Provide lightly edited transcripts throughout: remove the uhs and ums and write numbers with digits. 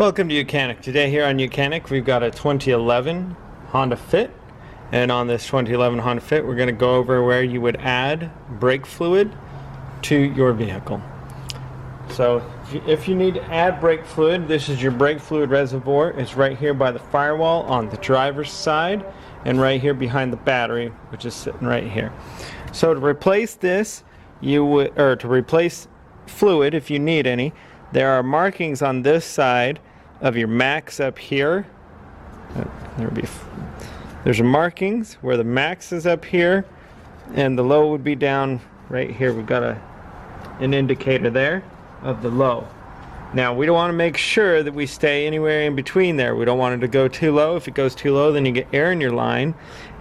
Welcome to YOUCANIC. Today here on YOUCANIC we've got a 2011 Honda Fit, and on this 2011 Honda Fit we're going to go over where you would add brake fluid to your vehicle. So if you need to add brake fluid, this is your brake fluid reservoir. It's right here by the firewall on the driver's side and right here behind the battery, which is sitting right here. So to replace this, to replace fluid if you need any, there are markings on this side of your max up here. There's a markings where the max is up here and the low would be down right here. We've got an indicator there of the low. Now we don't want to make sure that we stay anywhere in between there. We don't want it to go too low. If it goes too low, then you get air in your line,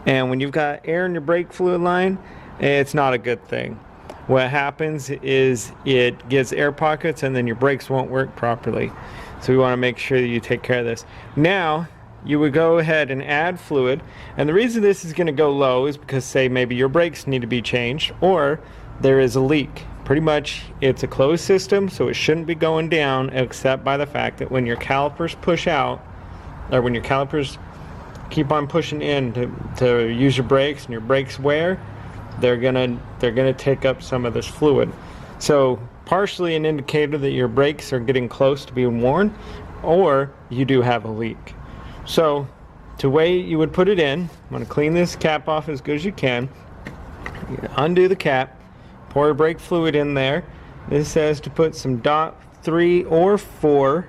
and when you've got air in your brake fluid line, it's not a good thing. What happens is it gets air pockets and then your brakes won't work properly. So we want to make sure that you take care of this. Now you would go ahead and add fluid, and the reason this is going to go low is because, say, maybe your brakes need to be changed or there is a leak. Pretty much it's a closed system, so it shouldn't be going down, except by the fact that when your calipers push out, or when your calipers keep on pushing in to use your brakes and your brakes wear, they're gonna take up some of this fluid. So partially an indicator that your brakes are getting close to being worn, or you do have a leak. So the way you would put it in, I'm going to clean this cap off as good as you can. Undo the cap, pour your brake fluid in there. This says to put some .3 or 4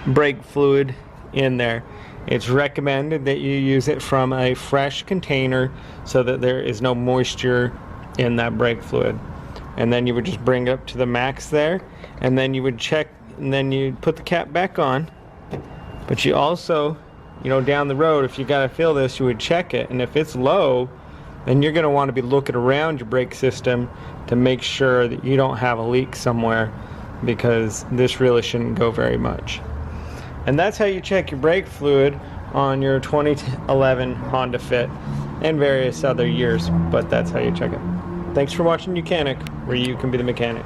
brake fluid in there. It's recommended that you use it from a fresh container so that there is no moisture in that brake fluid. And then you would just bring it up to the max there, and then you would check, and then you put the cap back on. But you also, down the road, if you gotta fill this, you would check it, and if it's low, then you're gonna want to be looking around your brake system to make sure that you don't have a leak somewhere, because this really shouldn't go very much. And that's how you check your brake fluid on your 2011 Honda Fit and various other years, but that's how you check it. Thanks for watching YOUCANIC, where you can be the mechanic.